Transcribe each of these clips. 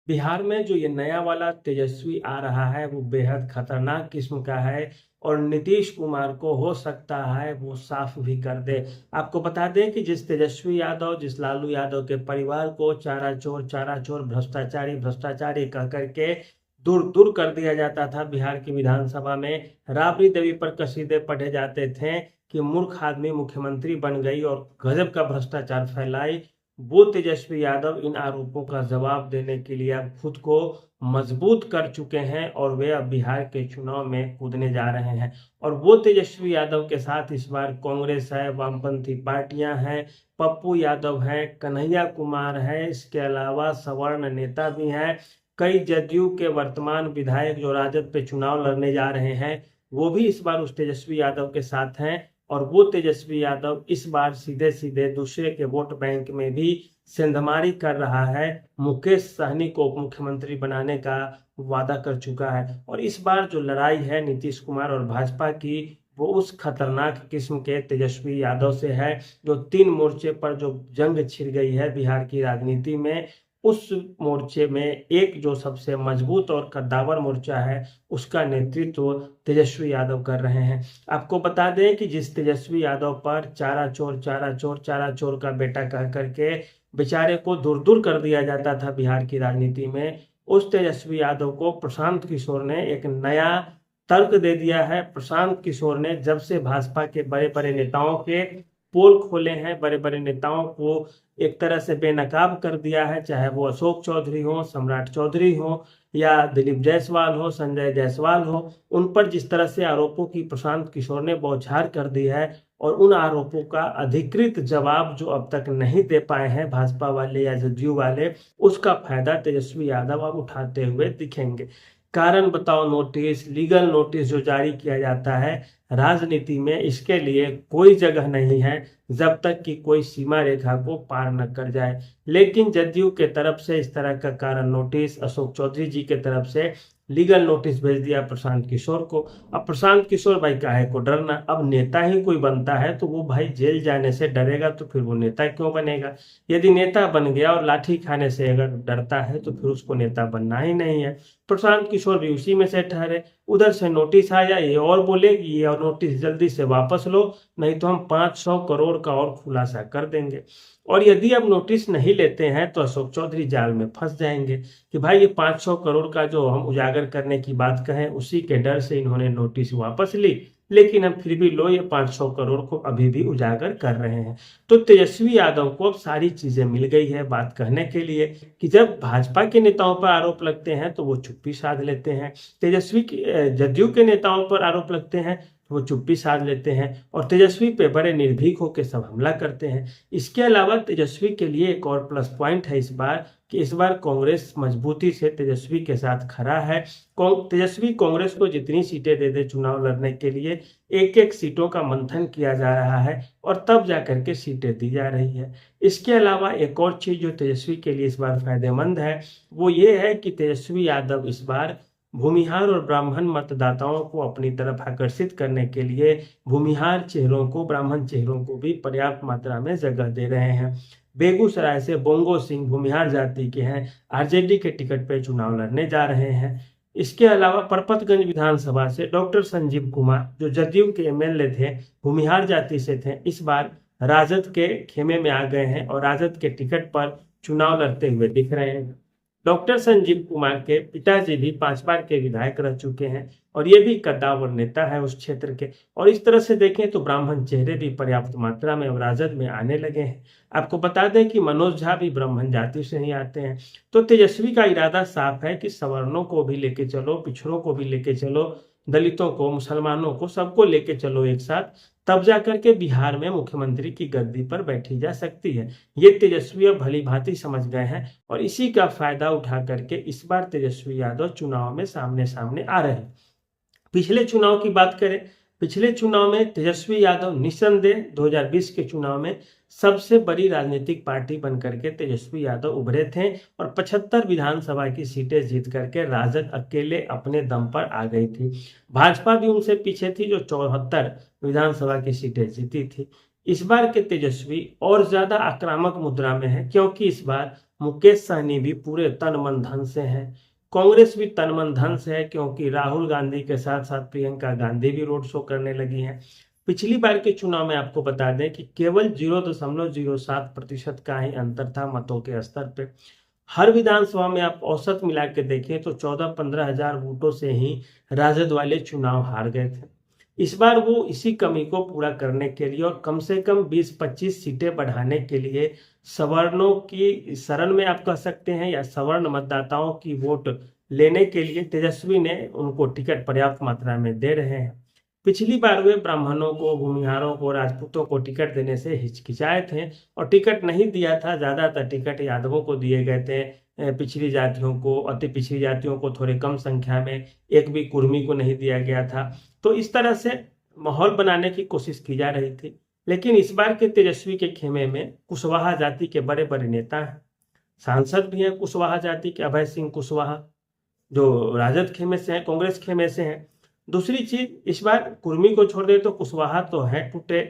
बिहार में जो ये नया वाला तेजस्वी आ रहा है वो बेहद खतरनाक किस्म का है और नीतीश कुमार को हो सकता है वो साफ भी कर दे। आपको बता दें कि जिस तेजस्वी यादव, जिस लालू यादव के परिवार को चारा चोर, भ्रष्टाचारी भ्रष्टाचारी कह करके दूर दूर कर दिया जाता था बिहार की विधानसभा में, राबड़ी देवी पर कसीदे पढ़े जाते थे कि मूर्ख आदमी मुख्यमंत्री बन गई और गजब का भ्रष्टाचार फैलाई। वो तेजस्वी यादव इन आरोपों का जवाब देने के लिए अब खुद को मजबूत कर चुके हैं और वे अब बिहार के चुनाव में कूदने जा रहे हैं। और वो तेजस्वी यादव के साथ इस बार कांग्रेस है, वामपंथी पार्टियां हैं, पप्पू यादव हैं, कन्हैया कुमार है, इसके अलावा सवर्ण नेता भी हैं। कई जदयू के वर्तमान विधायक जो राजद पे चुनाव लड़ने जा रहे हैं वो भी इस बार उस तेजस्वी यादव के साथ हैं। और वो तेजस्वी यादव इस बार सीधे सीधे दूसरे के वोट बैंक में भी सेंधमारी कर रहा है। मुकेश सहनी को उप मुख्यमंत्री बनाने का वादा कर चुका है। और इस बार जो लड़ाई है नीतीश कुमार और भाजपा की, वो उस खतरनाक किस्म के तेजस्वी यादव से है जो 3 मोर्चे पर जो जंग छिड़ गई है बिहार की राजनीति में। उस मोर्चे में एक जो सबसे मजबूत और कद्दावर मोर्चा है उसका नेतृत्व तेजस्वी यादव कर रहे हैं। आपको बता दें कि जिस तेजस्वी यादव पर चारा चोर का बेटा कह करके बेचारे को दूर दूर कर दिया जाता था बिहार की राजनीति में, उस तेजस्वी यादव को प्रशांत किशोर ने एक नया तर्क दे दिया है। प्रशांत किशोर ने जब से भाजपा के बड़े बड़े नेताओं के पोल खोले हैं, बड़े बड़े नेताओं को एक तरह से बेनकाब कर दिया है, चाहे वो अशोक चौधरी हो, सम्राट चौधरी हो, या दिलीप जायसवाल हो, संजय जायसवाल हो, उन पर जिस तरह से आरोपों की प्रशांत किशोर ने बौछार कर दी है और उन आरोपों का अधिकृत जवाब जो अब तक नहीं दे पाए हैं भाजपा वाले या जदयू वाले, उसका फायदा तेजस्वी यादव अब उठाते हुए दिखेंगे। कारण बताओ नोटिस, लीगल नोटिस जो जारी किया जाता है राजनीति में, इसके लिए कोई जगह नहीं है जब तक कि कोई सीमा रेखा को पार न कर जाए। लेकिन जदयू के तरफ से इस तरह का कारण नोटिस, अशोक चौधरी जी के तरफ से लीगल नोटिस भेज दिया प्रशांत किशोर को। अब प्रशांत किशोर भाई काहे को डरना, अब नेता ही कोई बनता है तो वो भाई जेल जाने से डरेगा तो फिर वो नेता क्यों बनेगा। यदि नेता बन गया और लाठी खाने से अगर डरता है तो फिर उसको नेता बनना ही नहीं है। प्रशांत किशोर भी उसी में से ठहरे। उधर से नोटिस आया, ये और बोले कि ये नोटिस जल्दी से वापस लो नहीं तो हम 500 करोड़ का और खुलासा कर देंगे। और यदि अब नोटिस नहीं लेते हैं तो अशोक चौधरी जाल में फंस जाएंगे कि भाई ये 500 करोड़ का जो हम उजागर करने की बात कहें उसी के डर से इन्होंने नोटिस वापस ली, लेकिन हम फिर भी लो ये 500 करोड़ को अभी भी उजागर कर रहे हैं। तो तेजस्वी यादव को अब सारी चीजें मिल गई है बात कहने के लिए कि जब भाजपा के नेताओं पर आरोप लगते हैं तो वो चुप्पी साध लेते हैं, जदयू के नेताओं पर आरोप लगते हैं तो वो चुप्पी साध लेते हैं और तेजस्वी पे बड़े निर्भीक होकर सब हमला करते हैं। इसके अलावा तेजस्वी के लिए एक और प्लस पॉइंट है इस बार कि इस बार कांग्रेस मजबूती से तेजस्वी के साथ खड़ा है। तेजस्वी कांग्रेस को जितनी सीटें दे दे चुनाव लड़ने के लिए, एक एक सीटों का मंथन किया जा रहा है और तब जाकर के सीटें दी जा रही है। इसके अलावा एक और चीज जो तेजस्वी के लिए इस बार फायदेमंद है वो ये है कि तेजस्वी यादव इस बार भूमिहार और ब्राह्मण मतदाताओं को अपनी तरफ आकर्षित करने के लिए भूमिहार चेहरों को, ब्राह्मण चेहरों को भी पर्याप्त मात्रा में जगह दे रहे हैं। बेगूसराय से बोंगो सिंह भूमिहार जाति के हैं, आरजेडी के टिकट पर चुनाव लड़ने जा रहे हैं। इसके अलावा परपतगंज विधानसभा से डॉक्टर संजीव कुमार जो जदयू के एमएलए थे, भूमिहार जाति से थे, इस बार राजद के खेमे में आ गए हैं और राजद के टिकट पर चुनाव लड़ते हुए दिख रहे हैं। डॉक्टर संजीव कुमार के पिताजी भी 5 बार के विधायक रह चुके हैं और ये भी कद्दावर नेता है उस क्षेत्र के। और इस तरह से देखें तो ब्राह्मण चेहरे भी पर्याप्त मात्रा में राजद में आने लगे हैं। आपको बता दें कि मनोज झा भी ब्राह्मण जाति से ही आते हैं। तो तेजस्वी का इरादा साफ है कि सवर्णों को भी लेके चलो, पिछड़ों को भी लेके चलो, दलितों को, मुसलमानों को, सबको लेके चलो एक साथ, तब जाकर के बिहार में मुख्यमंत्री की गद्दी पर बैठी जा सकती है। ये तेजस्वी अब भली भांति समझ गए हैं और इसी का फायदा उठा करके इस बार तेजस्वी यादव चुनाव में सामने सामने आ रहे हैं। पिछले चुनाव की बात करें, पिछले चुनाव में तेजस्वी यादव निस्संदेह 2020 के चुनाव में सबसे बड़ी राजनीतिक पार्टी बनकर के तेजस्वी यादव उभरे थे और 75 विधानसभा की सीटें जीत करके राजद अकेले अपने दम पर आ गई थी। भाजपा भी उनसे पीछे थी जो 74 विधानसभा की सीटें जीती थी। इस बार के तेजस्वी और ज्यादा आक्रामक मुद्रा में है क्योंकि इस बार मुकेश सहनी भी पूरे तन मन धन से हैं। कांग्रेस भी तन मन धन से है, क्योंकि राहुल गांधी के साथ साथ प्रियंका गांधी भी रोड शो करने लगी हैं। पिछली बार के चुनाव में आपको बता दें कि केवल 0.07% का ही अंतर था मतों के स्तर पे। हर विधानसभा में आप औसत मिला के देखें तो 14-15 हजार वोटों से ही राजद वाले चुनाव हार गए थे। इस बार वो इसी कमी को पूरा करने के लिए और कम से कम 20-25 सीटें बढ़ाने के लिए सवर्णों की शरण में आप कह सकते हैं, या सवर्ण मतदाताओं की वोट लेने के लिए तेजस्वी ने उनको टिकट पर्याप्त मात्रा में दे रहे हैं। पिछली बार वे ब्राह्मणों को, भूमिहारों को, राजपूतों को टिकट देने से हिचकिचाए थे और टिकट नहीं दिया था। ज्यादातर टिकट यादवों को दिए गए थे, पिछड़ी जातियों को, अति पिछड़ी जातियों को थोड़े कम संख्या में, एक भी कुर्मी को नहीं दिया गया था। तो इस तरह से माहौल बनाने की कोशिश की जा रही थी। लेकिन इस बार के तेजस्वी के खेमे में कुशवाहा जाति के बड़े बड़े नेता हैं। सांसद भी हैं कुशवाहा जाति के, अभय सिंह कुशवाहा, जो राजद खेमे से हैं, कांग्रेस खेमे से हैं। दूसरी चीज, इस बार कुर्मी को छोड़ दे तो कुशवाहा तो है टूटे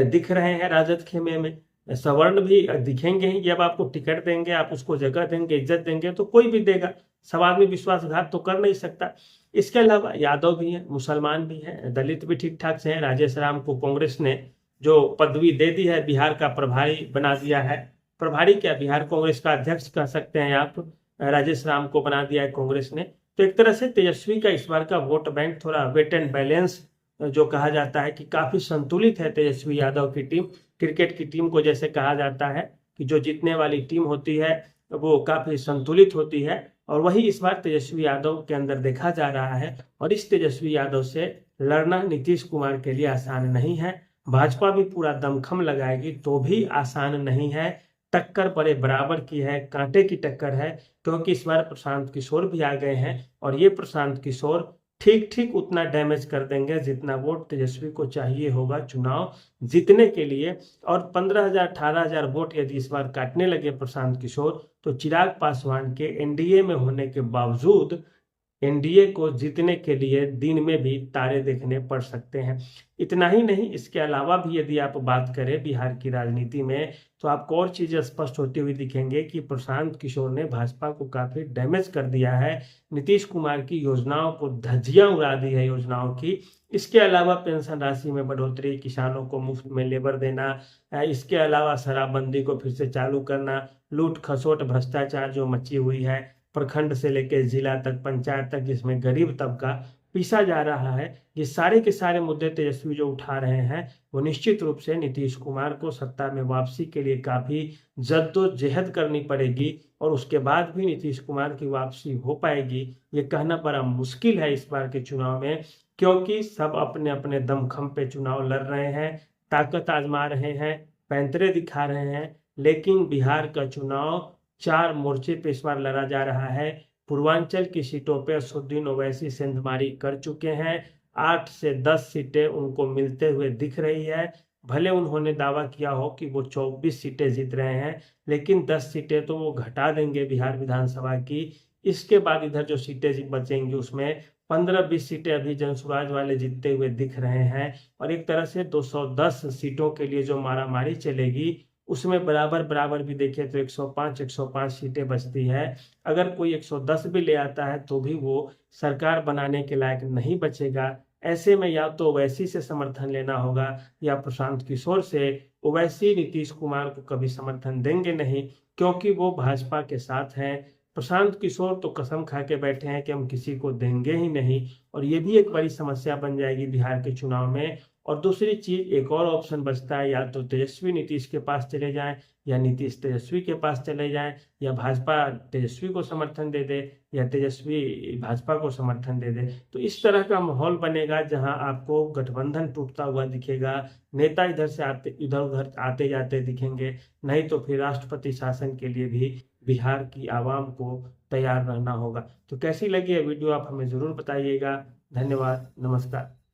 दिख रहे हैं राजद खेमे में। सवर्ण भी दिखेंगे ही, जब आपको टिकट देंगे, आप उसको जगह देंगे, इज्जत देंगे तो कोई भी देगा। सब आदमी विश्वासघात तो कर नहीं सकता। इसके अलावा यादव भी हैं, मुसलमान भी हैं, दलित भी ठीक ठाक से हैं। राजेश राम को कांग्रेस ने जो पदवी दे दी है, बिहार का प्रभारी बना दिया है। प्रभारी क्या, बिहार कांग्रेस का अध्यक्ष कह सकते हैं आप। राजेश राम को बना दिया है कांग्रेस ने। तो एक तरह से तेजस्वी का इस बार का वोट बैंक थोड़ा वेट एंड बैलेंस जो कहा जाता है कि काफी संतुलित है तेजस्वी यादव की टीम। क्रिकेट की टीम को जैसे कहा जाता है कि जो जीतने वाली टीम होती है वो काफी संतुलित होती है, और वही इस बार तेजस्वी यादव के अंदर देखा जा रहा है। और इस तेजस्वी यादव से लड़ना नीतीश कुमार के लिए आसान नहीं है। भाजपा भी पूरा दमखम लगाएगी तो भी आसान नहीं है। टक्कर बड़े बराबर की है, कांटे की टक्कर है, क्योंकि इस बार प्रशांत किशोर भी आ गए हैं और ये प्रशांत किशोर ठीक ठीक उतना डैमेज कर देंगे जितना वोट तेजस्वी को चाहिए होगा चुनाव जीतने के लिए। और 15,000-18,000 वोट यदि इस बार काटने लगे प्रशांत किशोर, तो चिराग पासवान के एनडीए में होने के बावजूद एनडीए को जीतने के लिए दिन में भी तारे देखने पड़ सकते हैं। इतना ही नहीं, इसके अलावा भी यदि आप बात करें बिहार की राजनीति में, तो आपको और चीजें स्पष्ट होती हुई दिखेंगे कि प्रशांत किशोर ने भाजपा को काफी डैमेज कर दिया है। नीतीश कुमार की योजनाओं को धज्जियां उड़ा दी है योजनाओं की। इसके अलावा पेंशन राशि में बढ़ोतरी, किसानों को मुफ्त में लेबर देना, इसके अलावा शराबबंदी को फिर से चालू करना, लूट खसोट भ्रष्टाचार जो मची हुई है प्रखंड से लेकर जिला तक, पंचायत तक, जिसमें गरीब तबका पीसा जा रहा है, ये सारे के सारे मुद्दे तेजस्वी जो उठा रहे हैं वो निश्चित रूप से नीतीश कुमार को सत्ता में वापसी के लिए काफी जद्दोजहद करनी पड़ेगी। और उसके बाद भी नीतीश कुमार की वापसी हो पाएगी ये कहना बड़ा मुश्किल है इस बार के चुनाव में, क्योंकि सब अपने अपने दमखम पे चुनाव लड़ रहे हैं, ताकत आजमा रहे हैं, पैंतरे दिखा रहे हैं। लेकिन बिहार का चुनाव 4 मोर्चे पे इस बार लड़ा जा रहा है। पूर्वांचल की सीटों पे असदुद्दीन ओवैसी सेंधमारी कर चुके हैं। 8 से 10 सीटें उनको मिलते हुए दिख रही है। भले उन्होंने दावा किया हो कि वो 24 सीटें जीत रहे हैं, लेकिन 10 सीटें तो वो घटा देंगे बिहार विधानसभा की। इसके बाद इधर जो सीटें बचेंगी उसमें 15-20 सीटें अभी जनसुराज वाले जीतते हुए दिख रहे हैं। और एक तरह से 210 सीटों के लिए जो मारामारी चलेगी उसमें बराबर बराबर भी देखें तो 105 सीटें बचती है। अगर कोई 110 भी ले आता है तो भी वो सरकार बनाने के लायक नहीं बचेगा। ऐसे में या तो ओवैसी से समर्थन लेना होगा या प्रशांत किशोर से। ओवैसी नीतीश कुमार को कभी समर्थन देंगे नहीं, क्योंकि वो भाजपा के साथ हैं। प्रशांत किशोर तो कसम खा के बैठे हैं कि हम किसी को देंगे ही नहीं, और ये भी एक बड़ी समस्या बन जाएगी बिहार के चुनाव में। और दूसरी चीज, एक और ऑप्शन बचता है, या तो तेजस्वी नीतीश के पास चले जाएं, या नीतीश तेजस्वी के पास चले जाएं, या भाजपा तेजस्वी को समर्थन दे दे, या तेजस्वी भाजपा को समर्थन दे दे। तो इस तरह का माहौल बनेगा जहां आपको गठबंधन टूटता हुआ दिखेगा, नेता इधर से इधर उधर आते जाते दिखेंगे। नहीं तो फिर राष्ट्रपति शासन के लिए भी बिहार की आवाम को तैयार रहना होगा। तो कैसी लगी ये वीडियो आप हमें जरूर बताइएगा। धन्यवाद, नमस्कार।